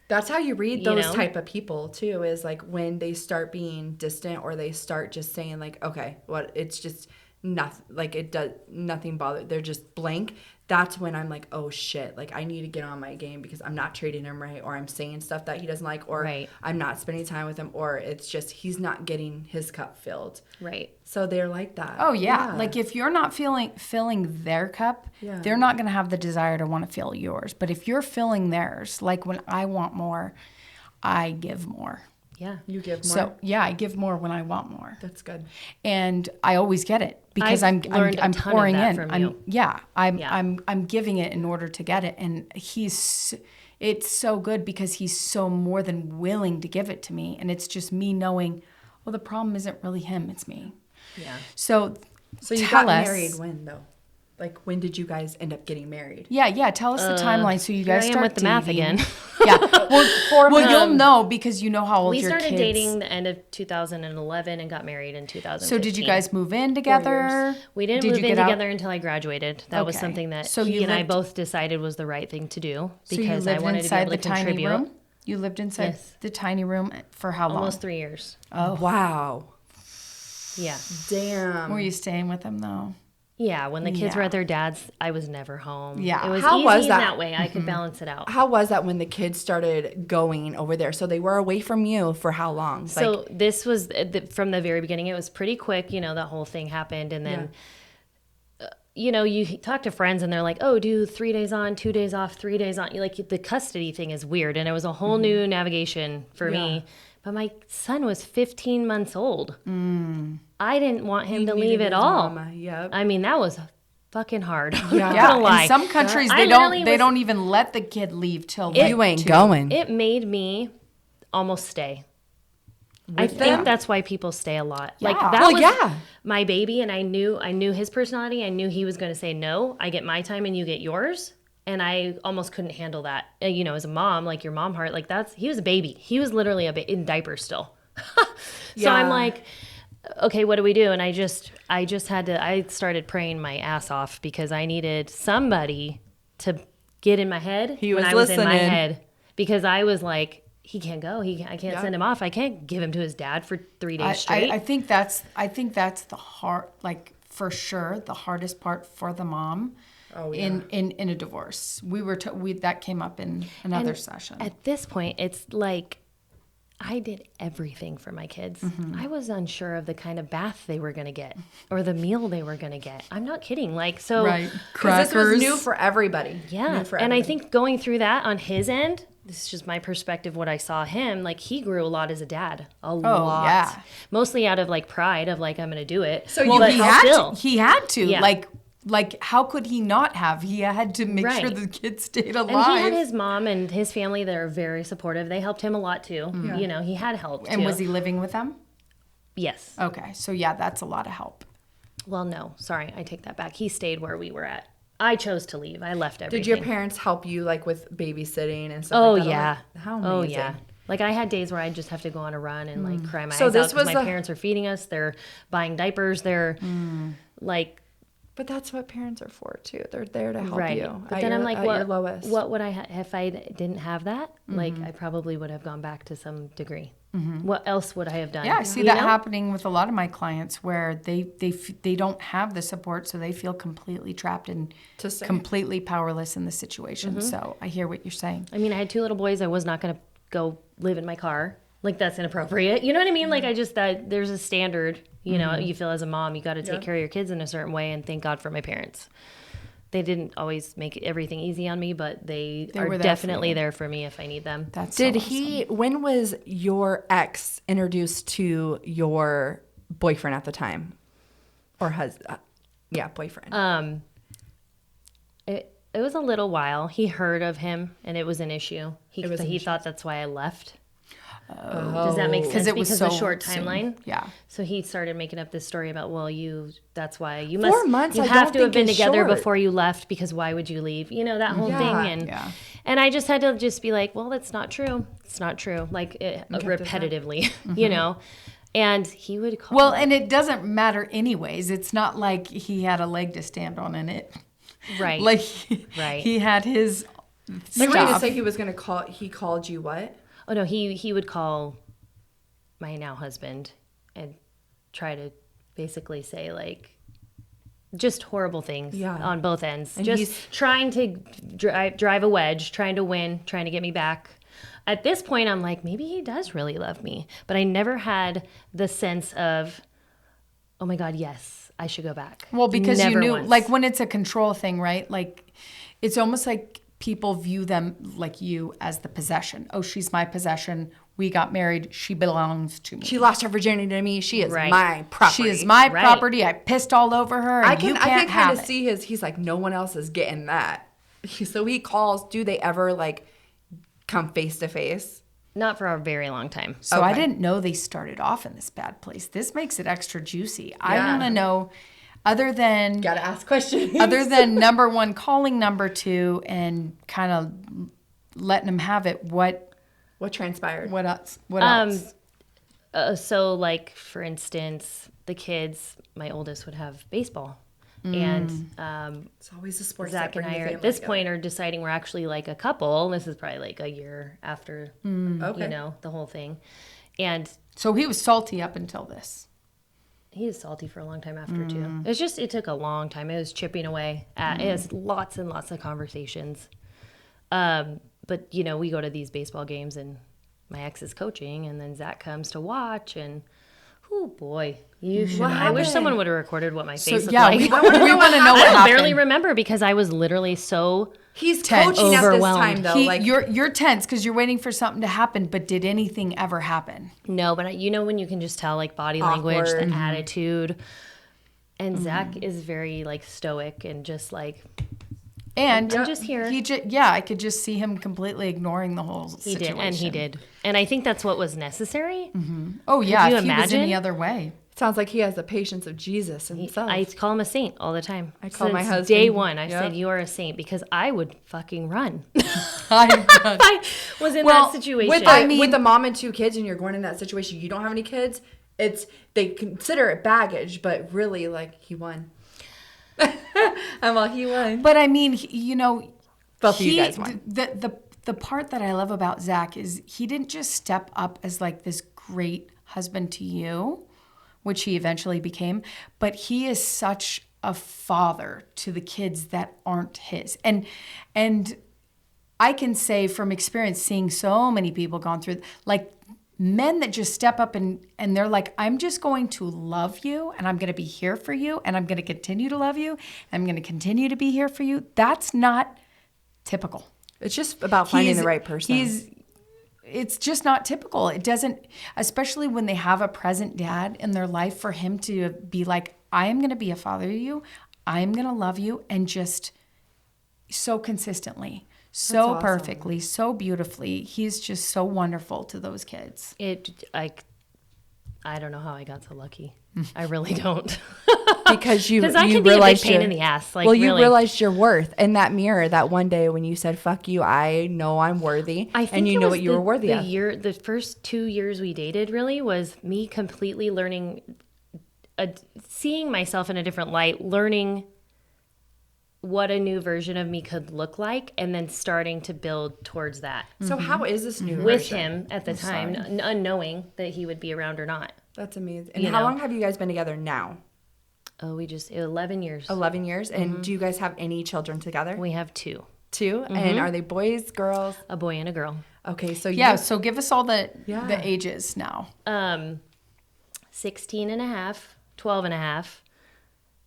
That's how you read those know? type of people too, is like when they start being distant or they start just saying like, okay, what, it's just nothing, like it does nothing bother. They're just blank. That's when I'm like, oh shit, like I need to get on my game because I'm not treating him right, or I'm saying stuff that he doesn't like, or Right. I'm not spending time with him, or it's just he's not getting his cup filled. right. So they're like that. Oh yeah. Like if you're not filling their cup, Yeah. they're not going to have the desire to want to fill yours. But if you're filling theirs, like when I want more, I give more. Yeah. You give more. So yeah, I give more when I want more, That's good. and I always get it because I've learned a I'm ton of pouring that in. from I'm you. yeah. Yeah. I'm giving it in order to get it, and it's so good because he's so more than willing to give it to me, and it's just me knowing, well, the problem isn't really him, it's me. Yeah. So So you tell got us, married when though? Like, when did you guys end up getting married? Yeah. Tell us the timeline so you guys Here I am start with the math dating. again. Yeah. Well, you'll know because you know how old We your started kids. dating the end of 2011 and got married in 2015. So did you guys move in together? We didn't Did move you in get out? together until I graduated. That was Okay. something that So he you and I lived- both decided was the right thing to do So you because I lived wanted to be inside able to the tiny contribute. room? You lived inside Yes. the tiny room for how long? Almost 3 years. Oh, wow. Yeah. Damn. Were you staying with him though? Yeah, when the kids were Yeah. at their dad's, I was never home. Yeah. It was How easy was in that? that way. I could balance it out. How was that when the kids started going over there? So they were away from you for how long? So this was from the very beginning. It was pretty quick. You know, that whole thing happened. And then, you know, you talk to friends and they're like, oh, do 3 days on, 2 days off, 3 days on. Like the custody thing is weird. And it was a whole new navigation for me. But my son was 15 months old. I didn't want him to leave at all. Yep. I mean, that was fucking hard. I'm not Yeah. gonna lie. In some countries I they literally don't even let the kid leave till You ain't going. It made me almost stay. I them? think that's why people stay a lot. Like Yeah. that Well, was yeah. my baby, and I knew his personality. I knew he was going to say no. I get my time, and you get yours. And I almost couldn't handle that. You know, as a mom, like your mom heart, like he was a baby. He was literally in diapers still. So I'm like, okay, what do we do? And I just had to. I started praying my ass off because I needed somebody to get in my head He when was I was in my listening. head because I was like, he can't go. I can't send him off. I can't give him to his dad for 3 days straight. I think that's the hard, like for sure the hardest part for the mom. Oh, yeah. In a divorce, that came up in another session. At this point, it's like I did everything for my kids. I was unsure of the kind of bath they were going to get or the meal they were going to get. I'm not kidding. Like, so, Right, Because this was crackers. new for everybody. yeah. New for And I everybody. think going through that on his end, this is just my perspective, what I saw him, like he grew a lot as a dad. A lot. yeah. Mostly out of like pride of like, I'm going to do it. So Well, But he had still. to. He had to. Yeah. Like, how could he not have? He had to make sure Right. the kids stayed alive. And he had his mom and his family that are very supportive. They helped him a lot too. You know, he had help too. And was he living with them? Yes. Okay, so yeah, that's a lot of help. Well, no, sorry, I take that back. He stayed where we were at. I chose to leave. I left everything. Did your parents help you like with babysitting and stuff Oh like that? yeah. How amazing. Oh yeah. Like I had days where I just have to go on a run and like cry my So eyes this out because was my the- parents are feeding us. They're buying diapers. They're like But that's what parents are for too. They're there to help right. you. But at then your, I'm like, at your lowest. what would I if I didn't have that? Like I probably would have gone back to some degree. What else would I have done? Yeah, I see You that know? happening with a lot of my clients where they don't have the support, so they feel completely trapped and To stay. completely powerless in the situation. So I hear what you're saying. I mean, I had 2 little boys. I was not going to go live in my car. Like that's inappropriate. You know what I mean? Like I just that there's a standard. You know, you feel as a mom, you got to take care of your kids in a certain way. And thank God for my parents. They didn't always make everything easy on me, but they were are there for definitely you. there for me if I need them. That's Did so awesome. he? When was your ex introduced to your boyfriend at the time, or husband? Yeah, boyfriend. It was a little while. He heard of him, and it was an issue. He was an issue. thought that's why I left. Does that make sense? Because it was the so short soon. timeline. Yeah. So he started making up this story about, well, that's why you 4 must. months, You I have don't to have think been is together short. before you left because why would you leave? You know that whole thing, and I just had to just be like, well, that's not true. It's not true. Like repetitively, you know. And he would call. Well, and it doesn't matter anyways. It's not like he had a leg to stand on in it. right, Like Right. he had his you were gonna stuff. say he was gonna call. He called you what? Oh no, he would call my now husband and try to basically say like just horrible things on both ends. And just he's- trying to drive a wedge, trying to win, trying to get me back. At this point, I'm like, maybe he does really love me, but I never had the sense of, oh my God, yes, I should go back. Well, because Never you knew, once. like when it's a control thing, right? Like it's almost like people view them like you as the possession. Oh, she's my possession. We got married. She belongs to me. She lost her virginity to me. She is Right. my property. She is my Right. property. I pissed all over her. And you can't I can have kind of it. see his. He's like, no one else is getting that. So he calls. Do they ever like come face to face? Not for a very long time. So I Okay. didn't know they started off in this bad place. This makes it extra juicy. I want to know. Other than Gotta ask questions. other than number one calling number two and kind of letting him have it, what transpired? else? What else? So, like, for instance, the kids, my oldest would have baseball. And It's always the sports Zach that bring and I the are at family this together. point are deciding we're actually like a couple. This is probably like a year after, Okay. you know, the whole thing. And So he was salty up until this. he was salty for a long time after, too. It's just, it took a long time. It was chipping away at, it was lots and lots of conversations. But, you know, we go to these baseball games and my ex is coaching and then Zach comes to watch and, oh boy, you should. I wish someone would have recorded what my face looked like. we want to know what I happened. barely remember because I was literally so He's Tense. coaching at this Overwhelmed. time, though. You're tense because you're waiting for something to happen, but did anything ever happen? no, but you know when you can just tell like body language, Awkward. the attitude, and Zach is very like stoic and just like And I'm just here. I could just see him completely ignoring the whole he situation. did, and he did, and I think that's what was necessary. Oh yeah, you if he was imagine? any other way. Sounds like he has the patience of Jesus himself. I call him a saint all the time. I call my Since husband- day one. I Yep. said you are a saint because I would fucking run. I- I was in Well, that situation. with the mom and two kids, and you're going in that situation, you don't have any kids. They consider it baggage, but really, like, he won. He won. but I mean, you know, Both of you guys won. The part that I love about Zach is he didn't just step up as like this great husband to you, which he eventually became, but he is such a father to the kids that aren't his. And I can say from experience, seeing so many people gone through, like men that just step up and they're like, I'm just going to love you and I'm going to be here for you and I'm going to continue to love you. And I'm going to continue to be here for you. That's not typical. It's just about finding the right person. It's just not typical. It doesn't, especially when they have a present dad in their life, for him to be like, I am going to be a father to you. I am going to love you. And just so consistently, so awesome. perfectly, so beautifully. He's just so wonderful to those kids. I don't know how I got so lucky. I really don't. Because you Because I you could be a big realized pain your- in the ass. Like, well, you really. realized your worth in that mirror that one day when you said, fuck you, I know I'm worthy. I think and you it know was what you were worthy the of. The first 2 years we dated really was me completely learning, seeing myself in a different light, learning what a new version of me could look like, and then starting to build towards that So how is this new with version? him at the time, unknowing that he would be around or not. That's amazing. And You how know. long have you guys been together now? Oh, 11 years. 11 years. And do you guys have any children together? We have two, Two? And are they boys, girls? a boy and a girl. Okay, so Yeah. you, So give us all the Yeah. ages now. 16 and a half, 12 and a half,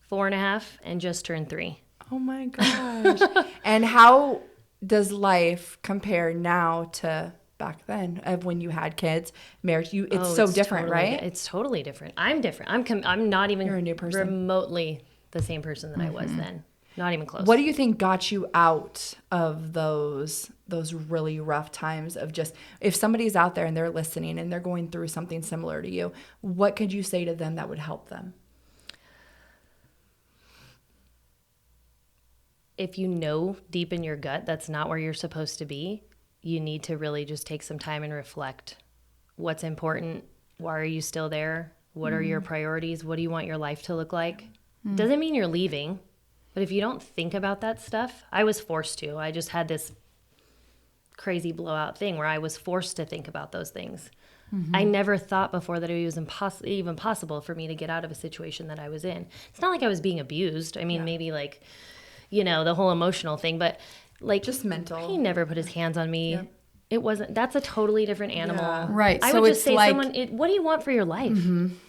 4 and a half, and just turned 3. oh my gosh. And how does life compare now to back then of when you had kids, marriage? It's so different, totally right? It's totally different. I'm different. I'm not even You're a new person. remotely the same person that I was then. Not even close. What do you think got you out of those really rough times of just, if somebody's out there and they're listening and they're going through something similar to you, what could you say to them that would help them? If you know deep in your gut that's not where you're supposed to be, you need to really just take some time and reflect. What's important? Why are you still there? What are your priorities? What do you want your life to look like? Doesn't mean you're leaving, but if you don't think about that stuff, I was forced to. I just had this crazy blowout thing where I was forced to think about those things. I never thought before that it was even possible for me to get out of a situation that I was in. It's not like I was being abused. I mean, maybe like, the whole emotional thing, but like Just mental. He never put his hands on me. Yep. It wasn't. That's a totally different animal. Yeah. Right, I so would it's just say, like- what do you want for your life?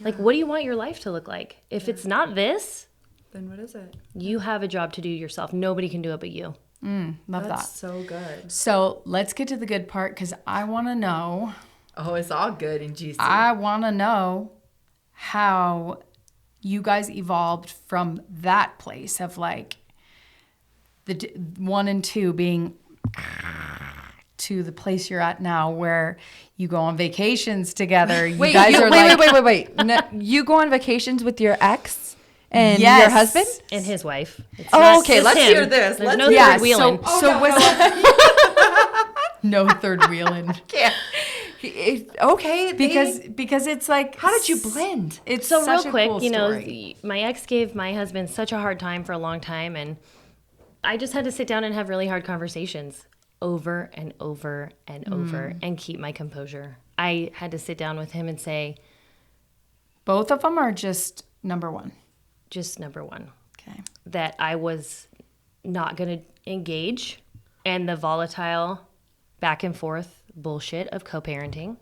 Like, what do you want your life to look like? If it's not this, Then what is it? you have a job to do yourself. Nobody can do it but you. Love That's that. so good. So let's get to the good part because I want to know. Oh, it's all good and juicy. I want to know how you guys evolved from that place of like the 1 and 2 being to the place you're at now where you go on vacations together. You guys are like, wait. No, you go on vacations with your ex And Yes. your husband? And his wife. It's Oh, not okay, just let's him. hear this. There's Let's no hear third it. wheeling. So was no third wheeling Okay. because it's like, how did you blend? It's So such real a quick, cool you know, story. my ex gave my husband such a hard time for a long time, and I just had to sit down and have really hard conversations over and over and over and keep my composure. I had to sit down with him and say, Both of them are just number one. just number one, Okay. that I was not going to engage in the volatile back and forth bullshit of co-parenting.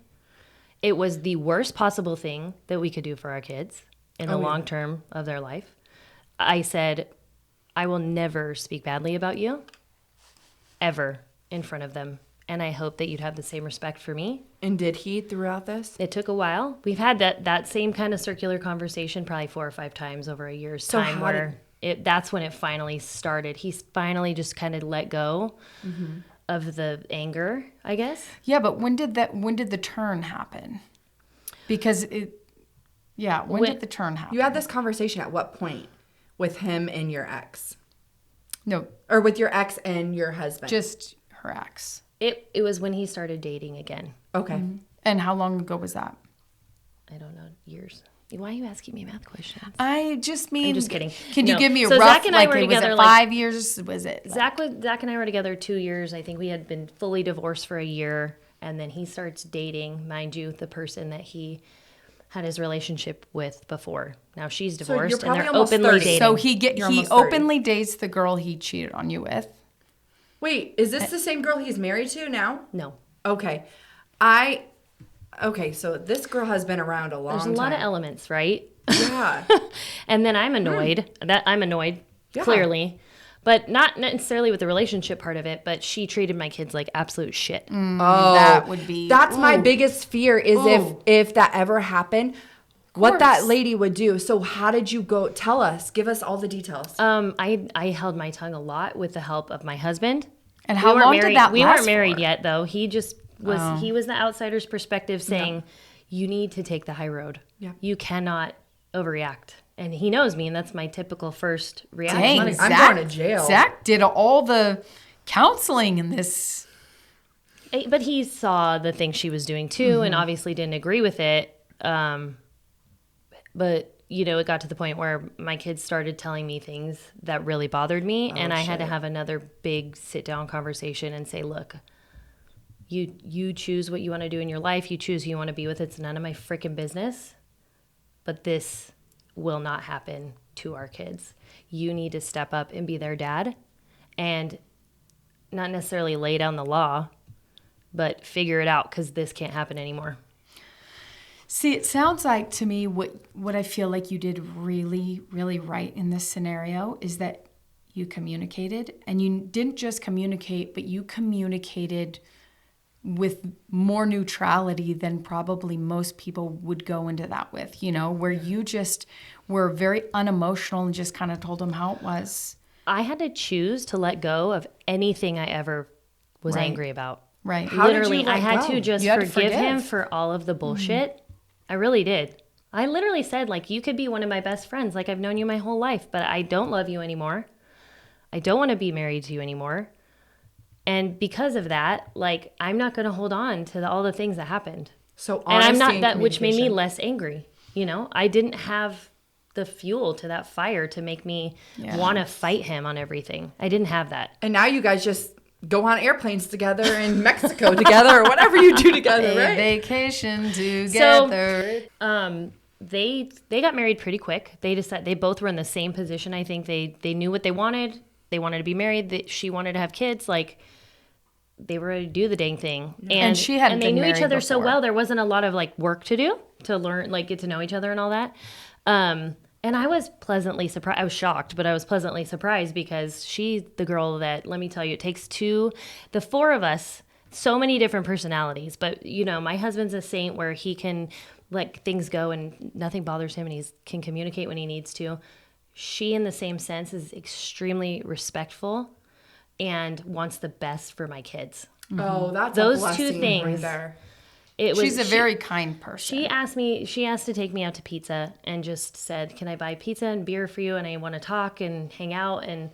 It was the worst possible thing that we could do for our kids in the long term of their life. I said, I will never speak badly about you ever in front of them. And I hope that you'd have the same respect for me. And did he throughout this? It took a while. We've had that same kind of circular conversation probably 4 or 5 times over a year's So time, how where that's when it finally started. He's finally just kind of let go of the anger, I guess. Yeah, but when did the turn happen? Because when did the turn happen? You had this conversation at what point with him and your ex? No, Or with your ex and your husband? just her ex. It was when he started dating again. Okay. And how long ago was that? I don't know, years. Why are you asking me math questions? I just mean. I'm just kidding. Can you No. give me a So rough? Zach and I were was together, it like- 5 years? Was it? Zach and I were together 2 years. I think we had been fully divorced for a year, and then he starts dating, mind you, the person that he had his relationship with before. Now she's you're divorced, and probably they're almost openly 30. dating. So You're he almost 30. openly dates the girl he cheated on you with. Wait, is this the same girl he's married to now? No, Okay. Okay, so this girl has been around a long there's time. a lot of elements, right? Yeah. And then I'm annoyed. Yeah. Clearly, but not necessarily with the relationship part of it. But she treated my kids like absolute shit. Oh, That would be. That's my biggest fear is Ooh. if that ever happened, what that course. lady would do. So how did you go? Tell us. Give us all the details. I held my tongue a lot with the help of my husband. And how weren't long married, did that We last weren't married for? yet, though. He just was. He was the outsider's perspective, saying, "You need to take the high road. Yeah. You cannot overreact." And he knows me, and that's my typical first reaction. Dang, I'm Zach, going to jail. Zach did all the counseling in this. But he saw the thing she was doing too, and obviously didn't agree with it. But it got to the point where my kids started telling me things that really bothered me, and I had to have another big sit-down conversation and say, "Look, you choose what you want to do in your life. You choose who you want to be with. It's none of my freaking business. But this will not happen to our kids. You need to step up and be their dad, and not necessarily lay down the law, but figure it out, because this can't happen anymore." See, it sounds like to me what I feel like you did really, really right in this scenario is that you communicated, and you didn't just communicate, but you communicated with more neutrality than probably most people would go into that with, where you just were very unemotional and just kind of told them how it was. I had to choose to let go of anything I ever was Right. angry about. Right. How did you Literally, let I had go? to just You had to forgive him forgive. for all of the bullshit. I really did. I literally said, you could be one of my best friends. I've known you my whole life, but I don't love you anymore. I don't want to be married to you anymore. And because of that, I'm not going to hold on to all the things that happened. So And I'm not honesty that, and which made me communication. less angry. I didn't have the fuel to that fire to make me want to fight him on everything. I didn't have that. And now you guys just go on airplanes together in Mexico together or whatever you do together, A right? vacation together. They got married pretty quick. They both were in the same position. I think they knew what they wanted. They wanted to be married. She wanted to have kids. They were ready to do the dang thing. And she hadn't and they been knew each married other so before. well. There wasn't a lot of work to do to learn, get to know each other and all that. And I was pleasantly surprised. I was shocked, but I was pleasantly surprised, because she's the girl that, let me tell you, it takes the 4 of us, so many different personalities. But, my husband's a saint where he can let things go and nothing bothers him, and he can communicate when he needs to. She, in the same sense, is extremely respectful and wants the best for my kids. Oh, that's Those a two blessing things. right there. She's a very kind person. She asked to take me out to pizza and just said, can I buy pizza and beer for you? And I want to talk and hang out. And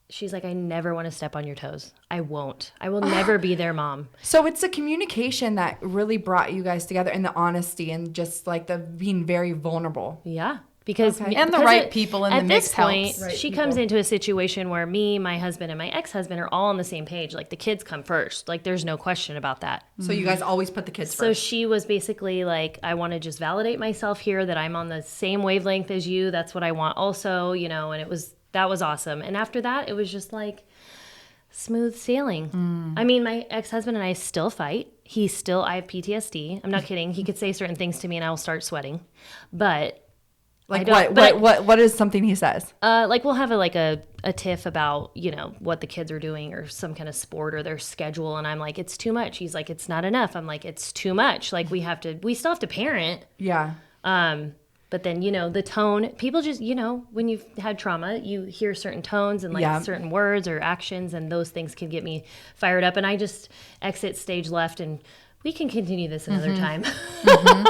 she's like, I never want to step on your toes. I won't. I will never be their mom. So it's the communication that really brought you guys together, and the honesty, and just like the being very vulnerable. Yeah. Because and the right people in the mix helps. At this point, she comes into a situation where me, my husband, and my ex-husband are all on the same page. Like, the kids come first. Like, there's no question about that. So you guys always put the kids So first. she was basically like, I want to just validate myself here, that I'm on the same wavelength as you. That's what I want also, you know, and that was awesome. And after that, it was just like smooth sailing. I mean, my ex-husband and I still fight. I have PTSD. I'm not kidding. He could say certain things to me and I will start sweating. But like what is something he says? Like, we'll have a tiff about, you know, what the kids are doing or some kind of sport or their schedule. And I'm like, it's too much. He's like, it's not enough. I'm like, it's too much. Like, we still have to parent. Yeah. But then, you know, the tone, people just, you know, when you've had trauma, you hear certain tones and like certain words or actions, and those things can get me fired up. And I just exit stage left, and we can continue this another time.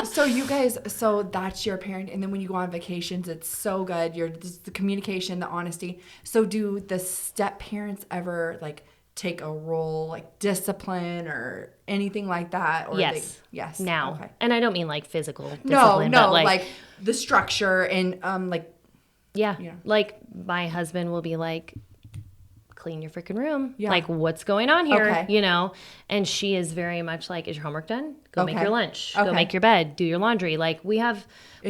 So you guys, so that's your parent, and then when you go on vacations, it's so good. Just the communication, the honesty. So do the step parents ever like take a role, like discipline or anything like that? Or Yes. Yes. Now. Okay. And I don't mean like physical discipline. No, but like the structure and like. Yeah. Like, my husband will be like, clean your freaking room. Yeah. Like, what's going on here? Okay. You know? And she is very much like, is your homework done? Go make Okay. your lunch. Okay. Go make your bed. Do your laundry. Like, we're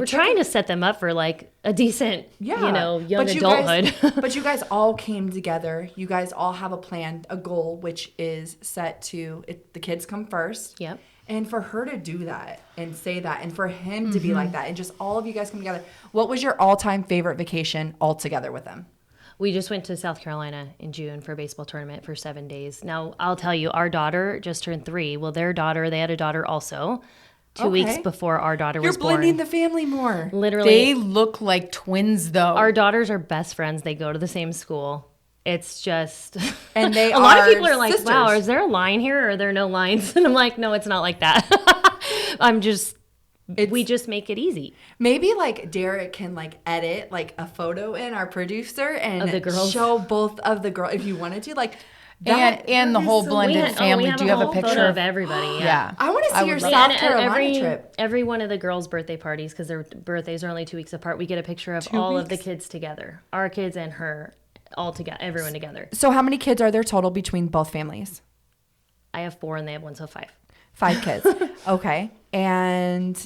trying to set them up for like a decent, you know, young adulthood. But you guys all came together. You guys all have a plan, a goal, which is set to the kids come first. Yep. And for her to do that and say that, and for him to be like that, and just all of you guys come together. What was your all-time favorite vacation all together with them? We just went to South Carolina in June for a baseball tournament for 7 days. Now, I'll tell you, our daughter just turned 3. Well, they had a daughter also 2 weeks before our daughter was born. You're blending the family more. Literally. They look like twins, though. Our daughters are best friends. They go to the same school. It's just... And they a lot of are people are like, sisters. wow, is there a line here or are there no lines? And I'm like, no, it's not like that. We just make it easy. Maybe like Derek can like edit like a photo in, our producer, and Of the girls. show both of the girls if you wanted to. Like that, and the whole blended family. We have Do you have a whole picture photo of everybody? Yeah. I want to see your Like, South and Carolina trip. every one of the girls' birthday parties, because their birthdays are only 2 weeks apart, we get a picture of all of the kids together. Our kids and her, all together, everyone together. So how many kids are there total between both families? I have 4 and they have 1, so 5. 5 kids. Okay. And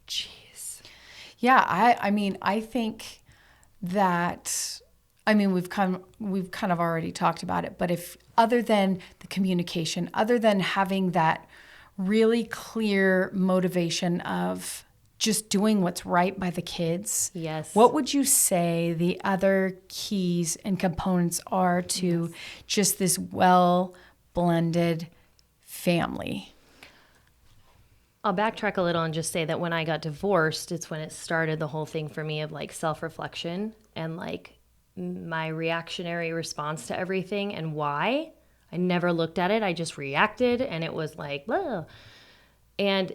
jeez. Yeah, I mean, I think that, I mean, we've kind of already talked about it, but if other than the communication, other than having that really clear motivation of just doing what's right by the kids, Yes. what would you say the other keys and components are to just this well blended family? I'll backtrack a little and just say that when I got divorced, it's when it started the whole thing for me of like self-reflection and like my reactionary response to everything and why. I never looked at it. I just reacted and it was like, blah. And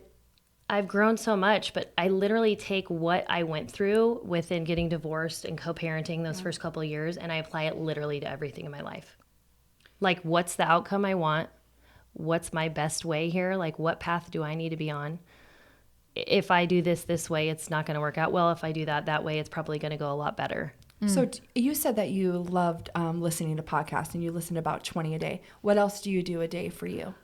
I've grown so much, but I literally take what I went through within getting divorced and co-parenting those first couple of years and I apply it literally to everything in my life. Like, what's the outcome I want? What's my best way here? Like, what path do I need to be on? If I do this way, it's not going to work out well. If I do that way, it's probably going to go a lot better. So you said that you loved listening to podcasts and you listen to about 20 a day. What else do you do a day for you?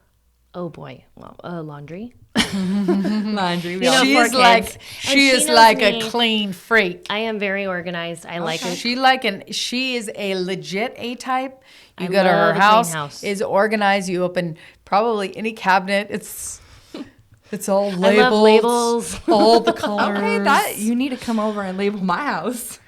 Oh boy. Well, laundry. Laundry. You know, She for is like kids. she And she is knows like me. a clean freak. I am very organized. I like it. She is a legit A-type. You I go to love her a clean house, house. is organized. You open probably any cabinet. It's all labeled. I love labels. All the colors. Okay, that you need to come over and label my house.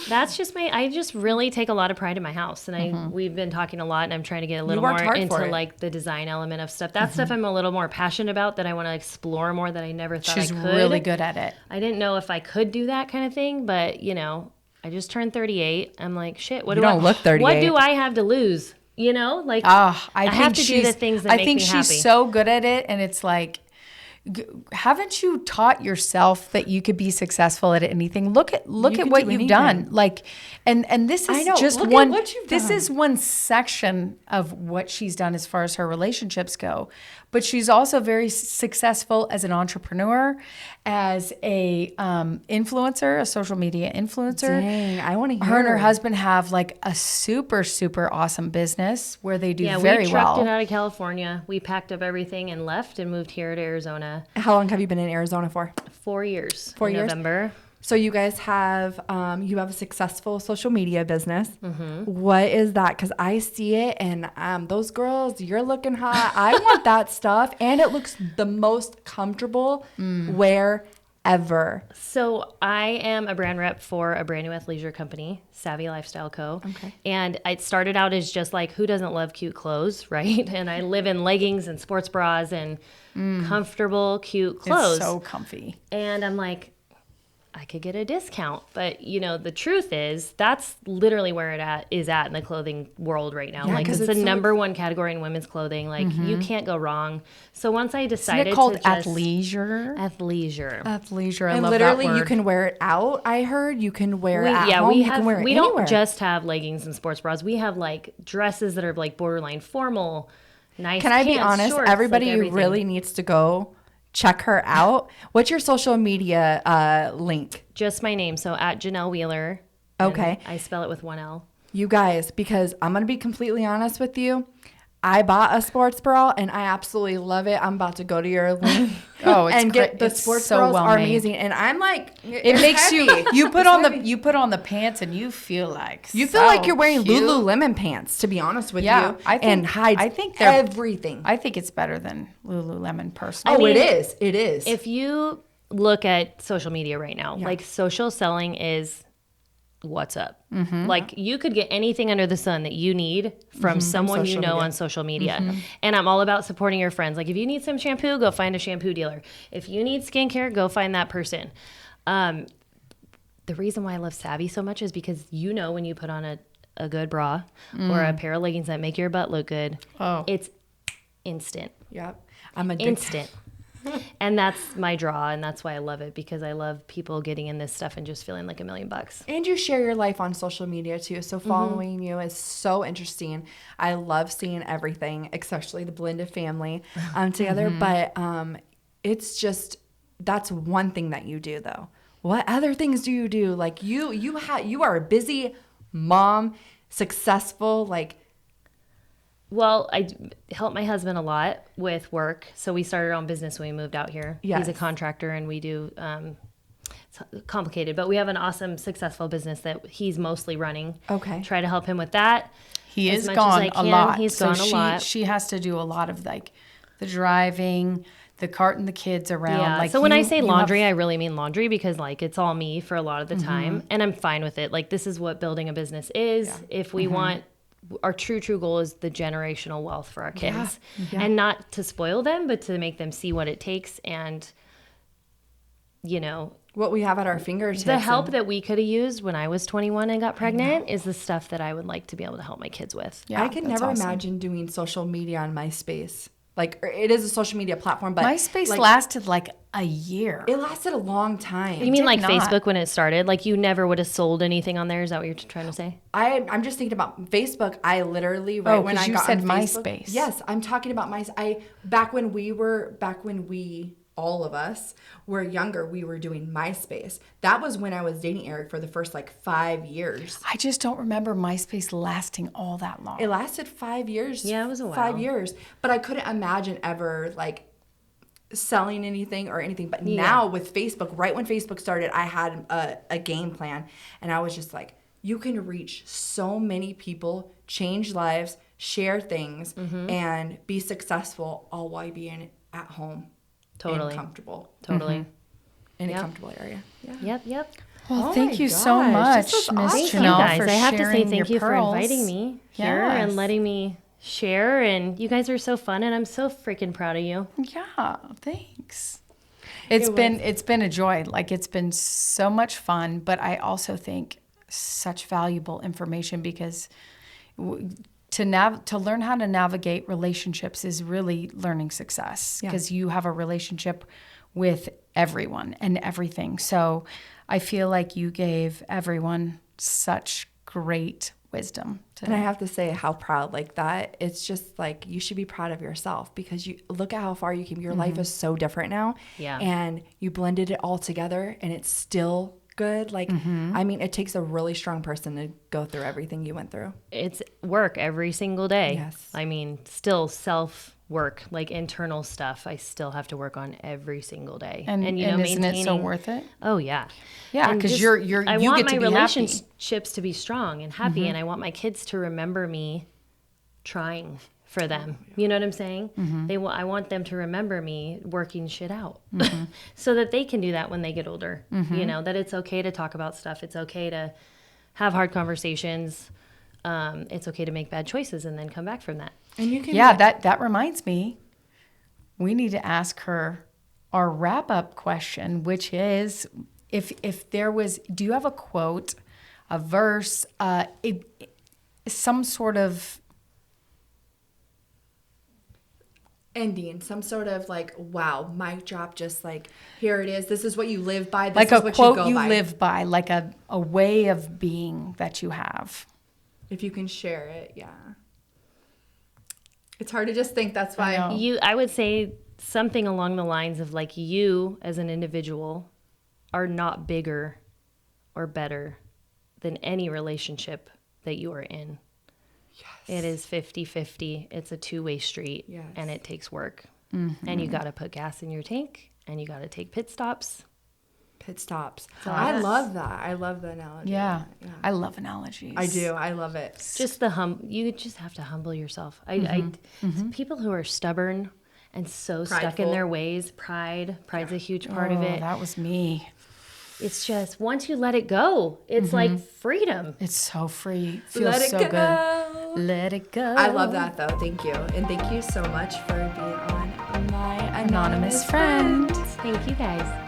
That's just I just really take a lot of pride in my house. And we've been talking a lot and I'm trying to get a little worked more hard for into it. like the design element of stuff. That stuff I'm a little more passionate about that I want to explore more that I never thought She's I could. really good at it. I didn't know if I could do that kind of thing, but you know, I just turned 38. I'm like, shit, what You do don't look 38. What do I have to lose? You know, like I have think to do the things that I make think me she's happy. so good at it, and it's like haven't you taught yourself that you could be successful at anything? Look at can what do you've anything. done. Like, and this I is know. just Look at one. what you've This done. is one section of what she's done as far as her relationships go. But she's also very successful as an entrepreneur, as a influencer, a social media influencer. Dang, I want to hear. Her and her husband have like a super, super awesome business where they do Yeah, very we trucked well. it out of California. We packed up everything and left and moved here to Arizona. How long have you been in Arizona for? 4 years. 4 in years? November. So you guys have you have a successful social media business. What is that? Because I see it, and those girls, you're looking hot. I want that stuff, and it looks the most comfortable wherever. So I am a brand rep for a brand new athleisure company, Savvy Lifestyle Co. Okay. And it started out as just like, who doesn't love cute clothes, right? And I live in leggings and sports bras and comfortable, cute clothes. It's so comfy. And I'm like, I could get a discount. But, the truth is that's literally where it is at in the clothing world right now. Yeah, like 'cause it's the it's so number one category in women's clothing. Like you can't go wrong. So once I Isn't decided it called to just athleisure? athleisure. Athleisure. I And love literally, that word. you can wear it out. I heard you can wear We, it at yeah, home. we You have. can wear it We anywhere. don't just have leggings and sports bras. We have like dresses that are like borderline formal, nice. Can I be pants, honest? shorts, Everybody like everything. really needs to go check her out. What's your social media link? Just my name. So at Janel Wheeler. and Okay. I spell it with one L. You guys, because I'm going to be completely honest with you. I bought a sports bra and I absolutely love it. I'm about to go to your link Oh, it's and get great. the It's sports so bras well are made. amazing. And I'm like, It makes you put It's on heavy. you put on the pants and you feel like You feel so like you're wearing cute. Lululemon pants, to be honest with Yeah, you. I think- and hides I think they're- everything. I think it's better than Lululemon personally. Oh, mean, it is. It is. If you look at social media right now, like social selling is what's up. Like you could get anything under the sun that you need from someone you social know media. on social media. And I'm all about supporting your friends. Like if you need some shampoo, go find a shampoo dealer. If you need skincare, go find that person. The reason why I love Savvy so much is because when you put on a good bra or a pair of leggings that make your butt look good, it's instant. Yep. I'm addicted. Instant. And that's my draw, and that's why I love it, because I love people getting in this stuff and just feeling like $1 million. And you share your life on social media too. So following you is so interesting. I love seeing everything, especially the blended family together. But it's just, that's one thing that you do though. What other things do you do? Like you are a busy mom, successful, like. Well, I help my husband a lot with work. So we started our own business when we moved out here. Yes. He's a contractor, and we do, it's complicated, but we have an awesome, successful business that he's mostly running. Okay. Try to help him with that. He as is much as gone I a can. lot. He's So gone a lot. She has to do a lot of like the driving, the carting the kids around. Yeah. Like So when I you- say you have- laundry, I really mean laundry, because like it's all me for a lot of the time, and I'm fine with it. Like this is what building a business is. If we want, our true goal is the generational wealth for our kids, and not to spoil them, but to make them see what it takes, and What we have at our fingertips. the help that we could have used when I was 21 and got pregnant is the stuff that I would like to be able to help my kids with. Yeah, I could that's never awesome. imagine doing social media on MySpace. Like, it is a social media platform, but MySpace like, lasted like a year. It lasted a long time. You mean like not. Facebook when it started? Like you never would have sold anything on there? Is that what you're trying to say? I'm just thinking about Facebook. I literally Oh, when 'cause I you got said on Facebook, MySpace. Yes, I'm talking about back when we all of us were younger, we were doing MySpace. That was when I was dating Eric for the first like 5 years. I just don't remember MySpace lasting all that long. It lasted 5 years. Yeah, it was a while. 5 years, but I couldn't imagine ever like selling anything or anything. But now with Facebook, right when Facebook started, I had a game plan, and I was just like, you can reach so many people, change lives, share things, and be successful all while being at home. Totally. And comfortable. Totally. In a Yep. comfortable area. Yeah. Yep. Well, Oh thank my you so gosh, much, this was Miss awesome. Thank you Janelle, guys. for I have to say sharing thank your you for pearls. inviting me here Yes. and letting me share. And you guys are so fun, and I'm so freaking proud of you. Yeah, thanks. It's been a joy. Like it's been so much fun, but I also think such valuable information because to learn how to navigate relationships is really learning success, because you have a relationship with everyone and everything. So I feel like you gave everyone such great wisdom today. And I have to say how proud, like that. It's just like, you should be proud of yourself, because you look at how far you came. Your life is so different now. Yeah. And you blended it all together and it's still good. Like, I mean, it takes a really strong person to go through everything you went through. It's work every single day. Yes. I mean, still self work, like internal stuff. I still have to work on every single day. And you know, isn't it so maintaining- worth it? Oh yeah. Yeah, And because just- you I want get my to be happy. relationships to be strong and happy, and I want my kids to remember me trying for them. You know what I'm saying? I want them to remember me working shit out, so that they can do that when they get older. You know, that it's okay to talk about stuff. It's okay to have hard conversations. It's okay to make bad choices and then come back from that. And you can That reminds me, we need to ask her our wrap-up question, which is, if there was, do you have a quote, a verse, some sort of ending, some sort of like, wow, mic drop, just like, here it is. This is what you live by. This like is a what quote you go you by. live by, like a way of being that you have? If you can share it, yeah. It's hard to just think. That's why. I know. I would say something along the lines of like, you as an individual are not bigger or better than any relationship that you are in. It is 50-50. It's a two-way street, Yes. and it takes work. And you got to put gas in your tank, and you got to take pit stops. Pit stops. all I it is. love that. I love the analogy. Yeah. I love analogies. I do. I love it. Just you just have to humble yourself. People who are stubborn and so stuck in Prideful. their ways, pride's a huge part of it. That was me. It's just, once you let it go, it's like freedom. It's so free. Feels Let it so go. good. Let it go. I love that though. Thank you. And thank you so much for being on My Anonymous friend. Thank you guys.